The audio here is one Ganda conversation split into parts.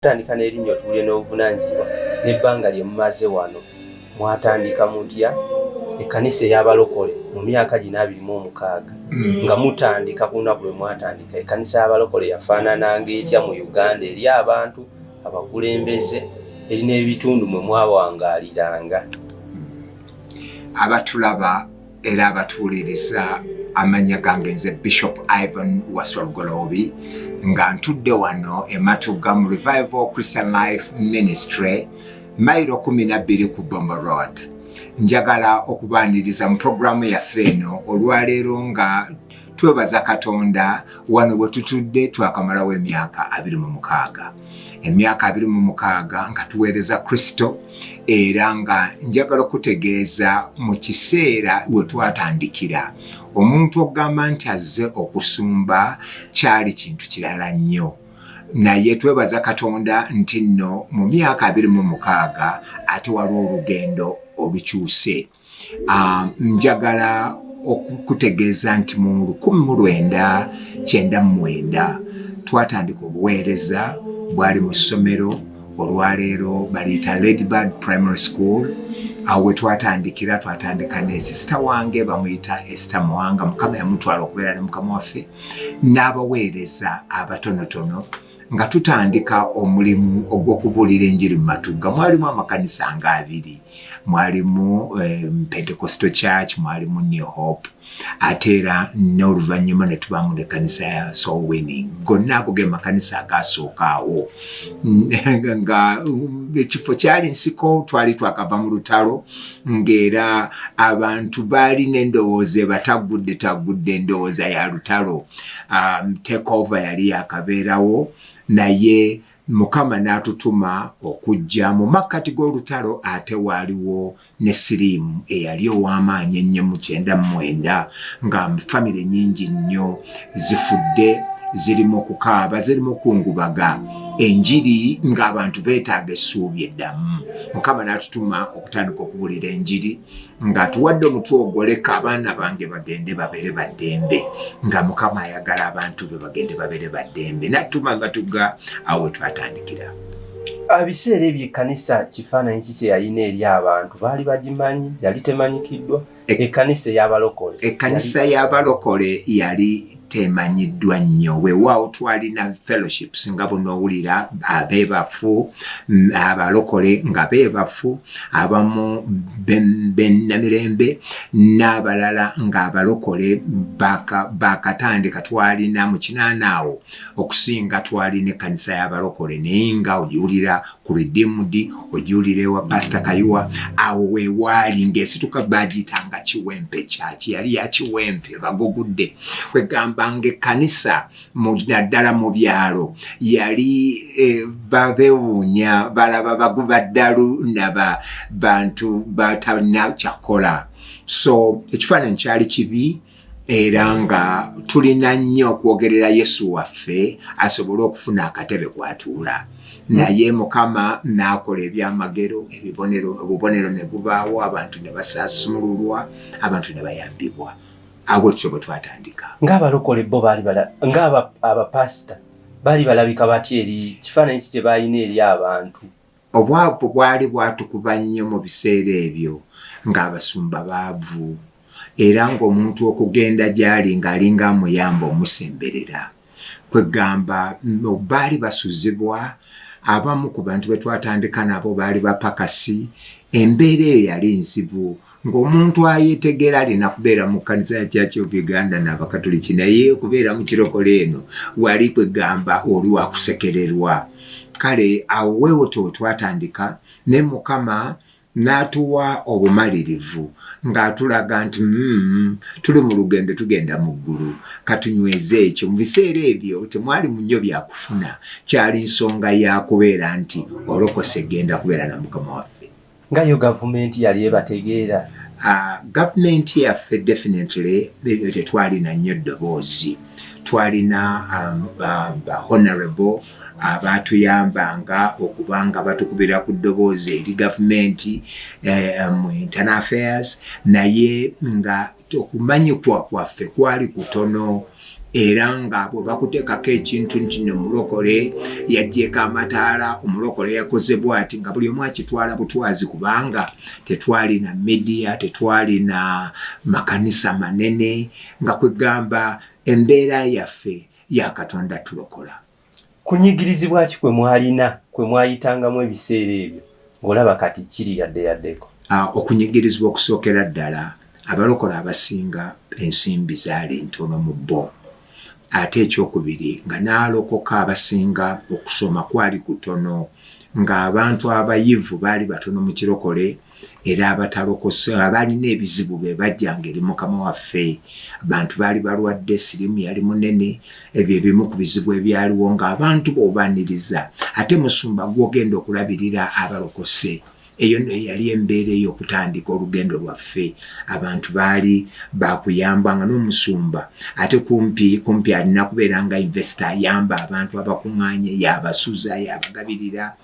Tandika n'erinnya Otubuulire n'Obuvunaanyizibwa n'ebbanga lye mumaze wano mwatandika mutya ekkanisa ey'abalokole mu myaka gino 26 nga mutandika ku lunaku lwe mwatandika ekkanisa y'abalokole yafaanana ng'etya mu Uganda eri abantu abakulembeze eri n'ebitundu mwe mwawangaaliranga? Abatulaba era abatuuliriza, amanya gange nze Bishop Ivan Wasolugolobi nga ntudde wano e Matuga mu Revival Christian Life Ministry mailo 12 ku Bombo Road. Njagala okubaaniriza mu programu yaffe eno olwaleero nga twebaza Katonda wano we tutudde twakamalawo emyaka 26. Emyaka 26 nga tuweereza Kristo, era nga njagala okutegeeza mu kiseera we twatandikira omuntu okugamba nti azze okusumba kyali kintu kirala nnyo, naye twebaza Katonda nti nno mu myaka 26 ate waliwo olugendo olukyuse. Njagala okutegeeza nti mu 1999 twatandika obuweereza, bwali mu ssomero olwaleero baliyita Ladybird Primary School. Awe twatandika ne sister wange bamuyita Esther Muwanga, Mukama yamutwala okubeera ne Mukama waffe, n'abaweereza abatonotono nga tutandika omulimu ogw'okubuulira enjiri mu Matuga. Mwalimu amakanisa nga 2, mwalimu Pentecostal Church, mwalimu New Hope, ate era n'oluvannyuma ne tubaamu n'ekkanisa ya Soul Winning. Gonna ago ge makanisa agasookaawo nga ekifo kyali nsiko, twali twakava mu lutalo ng'era abantu baali n'endowooza batagudde endowooza ya lutalo. Takeover yali yakabeerawo, naye Mukama n'atutuma okujja mu makkati g'olutalo. Ate waaliwo ne siriimu eyali ow'amaanyi ennyo mu 99 nga famire nyingi nnyo zifudde, zirimu kukaaba, zirimu kungubaga enjiri ng'abantu beetaaga essuubi eddamu. Mukama n'atutuma okutandika okubuulira enjiri nga tuwadde omutwe ogwoleka abaana bange bagende babeere baddembe, nga Mukama ayagala abantu be bagende babeere baddembe. N'atuma Matuga awo twatandikira. Abiseera ebyo ekkanisa kifaananyi ki kye yalina eri abantu? Baali bagimanyi? Yali temanyikiddwa? Ekkanisa ey'abalokole, ekkanisa y'abalokole yali temanyiddwa nnyo. Weewaawo twalina fellowships nga bunoowulira abeebafu, abalokole nga beebafu, abamu bennamirembe, n'abalala ng'abalokole bakatandika. Twalina mu 80 awo okusinga twalina ekkanisa y'abalokole, naye nga ogiwulira ku Redeemed, ogiwulira ewa Pastor Kayuwa, awo weewaali ng'esituka baagiyitanga Kiwempe Church. Yali ya Kiwempe bagugudde, kwegamba ng'ekkanisa naddala mu byalo yali babeewuunya, balaba baguba ddalu bantu batalina kyakola. So ekifaananyi kyali kibi, era nga tulina nnyo okwogerera Yesu waffe asobole okufuna akatebe kwatuula. Naye Mukama n'akola ebyamagero, obubonero ne bubaawo, abantu ne basaasumululwa, abantu ne bayambibwa. Abo kyo bwe twatandika. Ng'abalokole bo abapasita baali balabika batya eri kifaananyi kye baalina eri abantu? Obwavu bwali bwatukuba nnyo mu biseera ebyo, ng'abasumba baavu, era ng'omuntu okugenda gy'ali ng'alinga amuyamba omusemberera. Kwegamba baali basuzibwa. Abamu ku bantu be twatandika nabo baali bapakasi. Embeera eyo yali nzibu, ng'omuntu ayeetegeera alina kubeera mu kkanisa ya Church of Uganda n'Abakatoliki, naye okubeera mu kirokole eno wali kwegamba oli wakusekererwa. Kale awo weewo we twatandika, ne Mukama n'atuwa obumalirivu ng'atulaga nti tuli mu lugendo tugenda mu ggulu, katunyweze ekyo. Mu biseera ebyo temwali mu nnyo byakufuna, kyali nsonga ya kubeera nti olokose genda kubeera na Mukama waffe. Nga yo gavumenti yali ebategeera? Gavumenti yaffe definitely tetwalina nnyo ddoboozi. Twalina honorable abatuyambanga okubanga batukubira ku ddoboozi eri gavumenti mu internal affairs, naye nga okumanyikwa kwaffe kwali kutono era nga bwe bakuteekako ekintu nti omulokole yaggyeko amataala, omulokole yakoze bw'ati, nga buli omu akitwala butwazi kubanga tetwali na media, tetwali na makanisa manene, nga kwegamba embeera yaffe ya Katonda tulokola. Kunyigirizibwa ki kwe mwalina kwe mwayitangamu ebiseera ebyo ng'olaba kati kiri yaddeko? Okunyigirizibwa okusookera ddala abalokola abasinga ensimbi zaali ntono mu bo. Ate ekyokubiri nga n'alokoka abasinga okusoma kwali kutono, ng'abantu abayivu baali batono mu kirokole, era abatalokose abalina ebizibu be bajjanga eri Mukama waffe. Abantu baali balwadde, sirimu yali munene, ebyo ebimu ku bizibu ebyaliwo ng'abantu b'obaniriza. Ate musumba gw'ogenda okulabirira abalokose. Eyo yali embeera ey'okutandika olugendo lwaffe. Abantu baali bakuyambanga n'omusumba. Ate kumpi alina kubeera nga investor, ayamba abantu abakuŋŋaanye, yabasuza, yabagabirira.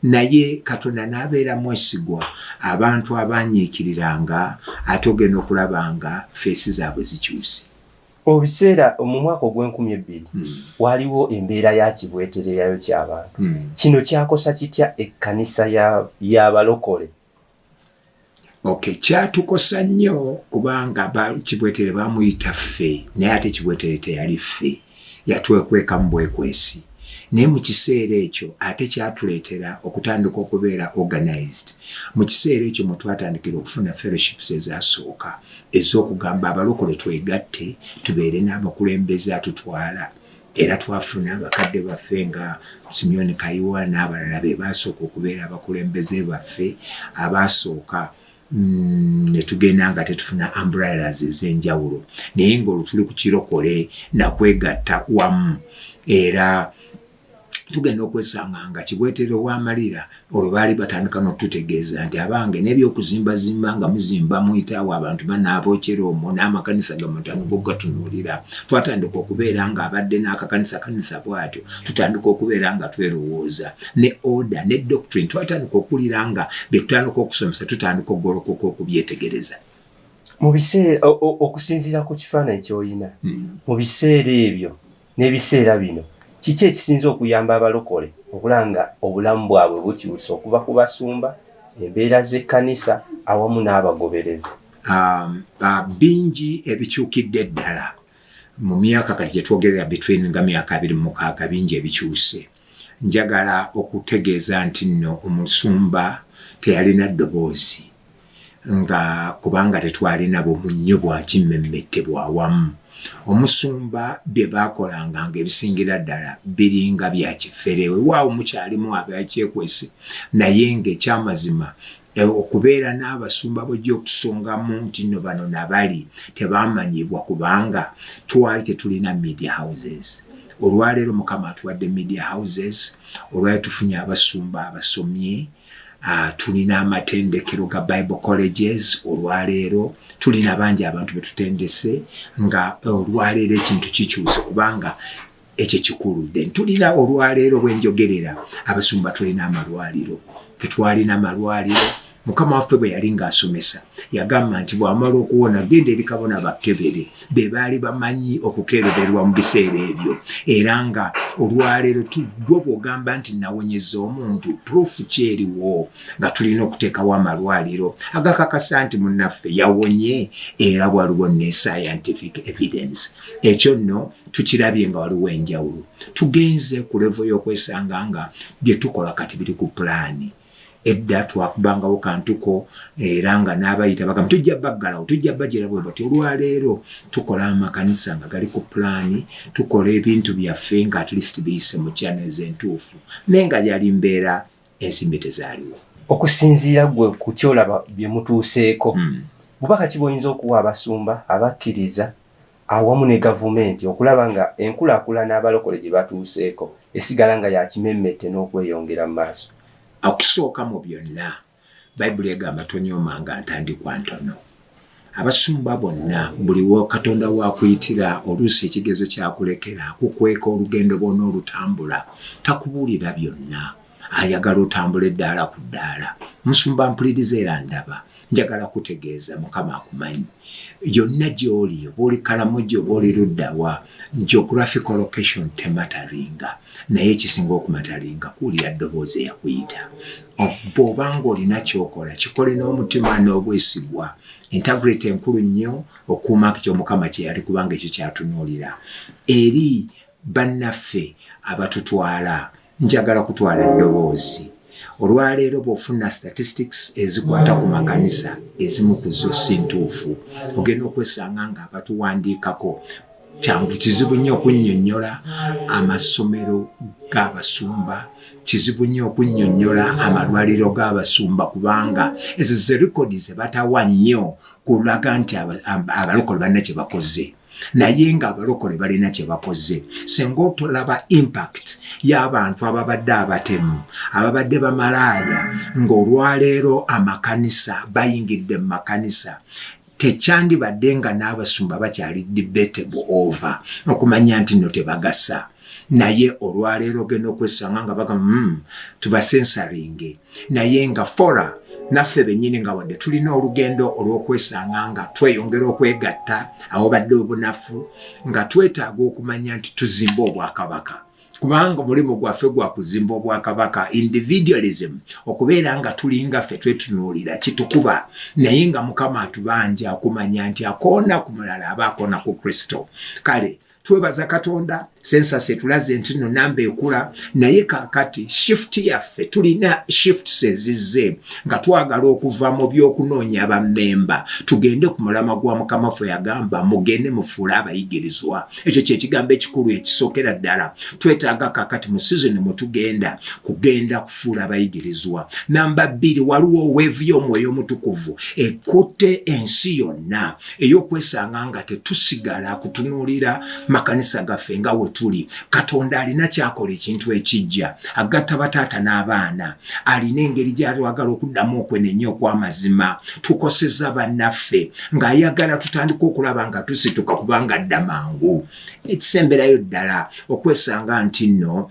Naye Katonda n'abeera mwesigwa, abantu abanyiikiriranga, ate ogenda okulabanga feesi zaabwe zikyuse. Obiseera mu mwaka ogw'2000 waliwo embeera ya kibwetereyayo ky'abantu. Kino kyakosa kitya ekkanisa y'abalokole? Kyatukosa nnyo kubanga kibwetere bamuyita ffe, naye ate kibwetere teyali ffe, yatwekweka mu bwekwesi. Naye mu kiseera ekyo ate kyatuleetera okutandika okubeera organized. Mu kiseera ekyo mwe twatandikira okufuna fellowships ezasooka ez'okugamba abalokole twegatte tubeere n'abakulembeze atutwala. Era twafuna abakadde baffe nga Simeon Kayiwa n'abalala be baasooka okubeera abakulembeze baffe abaasooka. Ne tugenda nga tetufuna umbrellas ez'enjawulo, naye ng'olwo tuli ku kirokole nakwegatta wamu, era tugenda okwesanga nga kibwetere w'amalira olwo baali batandika n'otutegeeza nti abange n'ebyokuzimba nga muzimba muyitaawo abantu banaabookera omwo n'amakanisa gamatandika okugatunuulira. Twatandika okubeera nga abadde n'akakanisa bw'atyo, tutandika okubeera nga twerowooza ne order ne doctrine, twatandika okulira nga bye tutandika okusomesa tutandika okugolokoka okubyetegereza. Mu biseera okusinziira ku kifaananyi ky'olina mu biseera ebyo n'ebiseera bino, kiki ekisinza okuyamba abalokole okulanga obulamu bwabwe bukyusa okuva ku basumba, embeera z'ekkanisa awamu n'abagoberezi? Bingi ebikyukidde ddala mu myaka kati gye twogerera between nga myaka 26 bingi ebikyuse. Njagala okutegeeza nti nno omusumba teyalina ddoboozi nga kubanga tetwalina bumunyo bwa kimmemmette bwa wamu. Omusumba bye baakolanga ng'ebisingira ddala biringa bya kifere, waawo mukyalimu abakyekwese, naye ng'ekyamazima okubeera n'abasumba bojja okusongamu nti nno bano nabali tebamanyibwa kubanga twali tetulina media houses. Olwaleero Mukama atuwadde media houses, olwaleero tufunye abasumba abasomye, tulina amatendekero ga Bible colleges, olwaleero tulina bangi abantu betutendese nga olwaleero ekintu kikyuse kubanga ekyo kikulu. Then tulina olwaleero bwenjogerera abasumba tulina amalwaliro, tetwalina amalwaliro. Mukama waffe bwe yali ng'asomesa yagamba nti bw'amala okuwona genda eri kabona bakkebere, be baali bamanyi okukereberwa mu biseera ebyo, era nga olwaleero tuddwa bw'ogamba nti nawonyeza omuntu, proof kyeriwo nga tulina okuteekawo amalwaliro agakakasa nti munnaffe yawonye, era waliwo ne scientific evidence. Ekyo nno tukirabye nga waliwo enjawulo. Tugenze ku level y'okwesanga nga bye tukola kati biri ku pulaani. Edda twakubangawo kantuko era nga n'abayita bagamba tujja baggalawo, tujja bajera bwe bati. Olwaleero tukola amakanisa nga gali ku pulaani, tukola ebintu byaffe nga at least biyise mu channels entuufu, naye nga yali mbeera ensimbi tezaaliwo. Okusinziira gwe ku kyolaba bye mutuuseeko, bubaka ki bw'oyinza okuwa abasumba abakkiriza awamu ne gavumenti okulaba nga enkulaakulana abalokole gye batuuseeko esigala nga yakimemmette n'okweyongera mu maaso? Okusooka mu byonna Bayibuli egamba tonyoomanga ntandikwa ntono. Abasumba bonna buli wo Katonda waakuyitira oluusi ekigezo kyakulekera kukweka olugendo bw'onoolutambula takubuulira byonna, ayagala otambula eddaala ku ddaala. musumba mpuliriza era ndaba njagala kutegeeza Mukama akumanyi yonna gy'oli oba oli Karamoja oba oli luddawa geographical location temataringa naye ekisinga okumataringa kuwulira ddoboozi eyakuyita bw'obanga olina kyokola kikole n'omutima n'obwesigwa integrity enkulu nnyo okuuma ky'Omukama kye yali kubanga ekyo kyatunuulira eri bannaffe abatutwala njagala kutwala ddoboozi olwaleero bw'ofuna statistics ezikwata ku makanisa ezimu ku zo si ntuufu ogenda okwesanga nga abatuwandiikako kyangu kizibu nnyo okunnyonnyola amasomero g'abasumba kizibu nnyo okunnyonnyola amalwaliro g'abasumba kubanga ezo ze rekodi ze batawa nnyo kulaga nti abalokole balina kye bakoze naye nga abalokole balina kye bakoze singa otolaba impact y'abantu ababadde abatemu ababadde bamalaaya ng'olwaleero amakanisa bayingidde mu makanisa tekyandibadde nga n'abasumba bakyali debatable over okumanya nti nno tebagasa naye olwaleero genda okwesanga nga baga tubasensaringe naye nga fora naffe bennyini nga wadde tulina olugendo olw'okwesanga nga tweyongera okwegatta awo badde obunafu nga twetaaga okumanya nti tuzimba obwakabaka kubanga omulimu gwaffe gwa kuzimba obwakabaka individualism okubeera nga tulinga ffe twetunuulira kitukuba naye nga Mukama atubanja okumanya nti akoona ku mulala aba akoona ku Kristo kale twebaza Katonda census etulaze nti no namba ekula naye kakati shift yaffe tulina shifts ezizze nga twagala okuva mu by'okunoonya bammemba tugende ku mulama gwa Mukama ffe yagamba mugende mufuule abayigirizwa ekyo kye kigambo ekikulu ekisookera ddala twetaaga kakati mu season mwe tugenda kufuula abayigirizwa namba 2 waliwo weevu y'omwoyo omutukuvu ekutte ensi yonna ey'okwesanga nga tetusigala kutunuulira makanisa gaffe nga tuli Katonda alina kyakola ekintu ekijja agatta bataata n'abaana alina engeri gy'alwagala okuddamu okwenenya okw'amazima tukoseza bannaffe ng'ayagala tutandika okulaba nga tusituka kubanga adda mangu ekisemberayo ddala okwesanga nti nno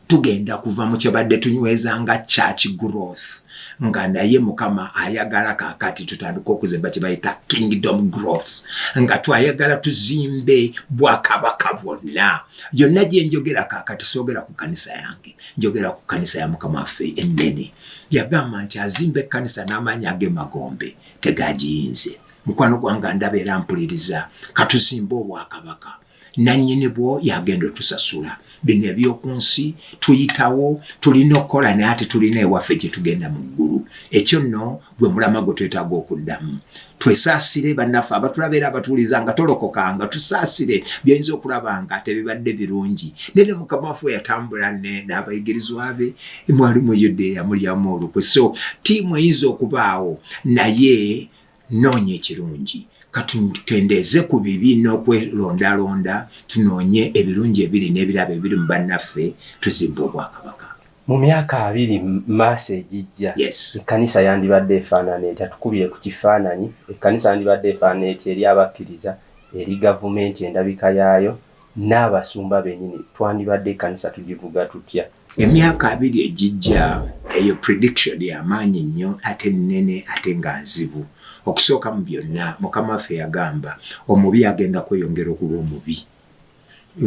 tugenda kuva mu kyebadde tunyweza nga church growth nga naye Mukama ayagala kakati tutandika okuzimba kye bayita kingdom growth nga twayagala tuzimbe bwakabaka bwonna yonna gye njogera kakati soogera ku kanisa yange njogera ku kanisa ya Mukama waffe ennene yagamba nti azimba ekkanisa n'amaanyi ag'emagombe tegagiyinze mukwano gwange ndaba era mpuliriza katuzimba obwakabaka nannyini bwo yagenda otusasula bino eby'oku nsi tuyitawo tulina okukola naye ate tulina ewaffe gye tugenda mu ggulu ekyo nno gwe mulama gwe twetaaga okuddamu twesaasire bannaffe abatulaba era abatuwuliza nga tolokokanga tusaasire byayinza okulaba nga tebibadde birungi naye Mukama waffe yatambula n'abayigirizwa be mwali mu Yudeya mulyamu olukwe so ttiimu eyinza okubaawo naye noonya ekirungi katukendeeze ku bibi n'okwerondalonda tunoonye ebirungi ebiri n'ebirabo ebiri mu bannaffe tuzimba obwakabaka mu myaka 2 maaso ejijja ekkanisa yandibadde efaanana etya tukubire ku kifaananyi ekkanisa yandibadde efaanana etya eri abakkiriza eri gavumenti endabika yaayo n'abasumba bennyini twandibadde ekkanisa tugivuga tutya emyaka 2 ejijja eyo prediction y'amaanyi nnyo ate nnene ate nga nzibu okusooka mu byonna Mukama waffe yagamba omubi agenda kweyongera okuba omubi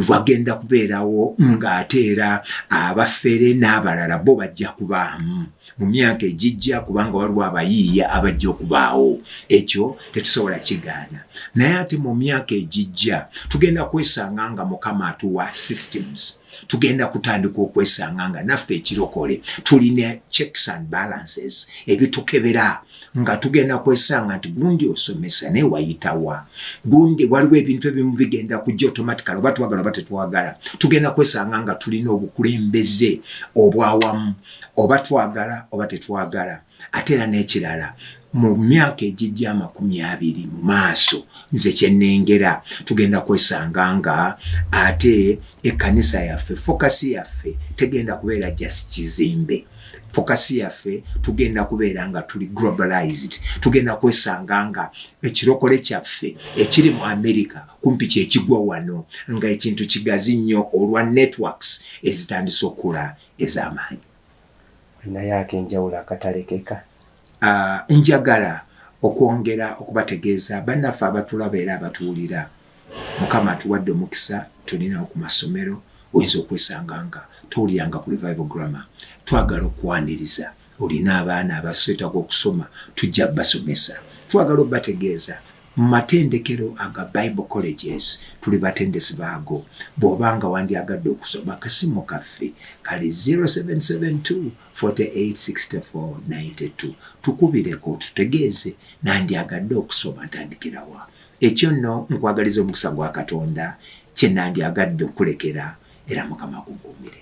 wagenda kubeerawo ng'ate era abafere n'abalala bo bajja kubaamu mu myaka ejijja kubanga waliwo abayiiya abajja okubaawo ekyo tetusobola kigaana naye ate mu myaka ejijja tugenda kwesanga nga Mukama atuwa systems tugenda kutandika okwesanga nga naffe ekirokole tulina checks and balances ebitukebera nga tugenda kwesanga nti gundi osomesa naye wayitawa gundi waliwo ebintu ebimu bigenda kujja automatically oba twagala oba tetwagala tugenda kwesanga nga tulina obukulembeze obwawamu oba twagala oba tetwagala ate era n'ekirala mu myaka ejijja 20 mu maaso nze kyennengera tugenda kwesanga nga ate ekkanisa yaffe fokasi yaffe tegenda kubeera just kizimbe fokasi yaffe tugenda kubeera nga tuli globalized tugenda kwesanga nga ekirokole kyaffe ekiri mu America kumpi kyekigwa wano nga ekintu kigazi nnyo olwa networks ezitandise okula ez'amaanyi olinayo ak'enjawulo akatalekeka? Njagala okwongera okubategeeza bannaffe abatulaba era abatuwulira, Mukama atuwadde omukisa, tulinawo ku masomero, oyinza okwesanga nga towuliranga ku Revival Grammar. Twagala okwaniriza, olina abaana abaswetaaga okusoma, tujja basomesa. Twagala obategeeza mu matendekero aga Bible colleges tuli batendesi baago. Bw'obanga wandyagadde okusoma, akasimu kaffe kali 0772 4864 92. Tukubireko tutegeeze nandyagadde okusoma ntandikirawa. Ekyo nno nkwagaliza omukisa gwa Katonda kye nandyagadde okulekera, era Mukama akunkuumire.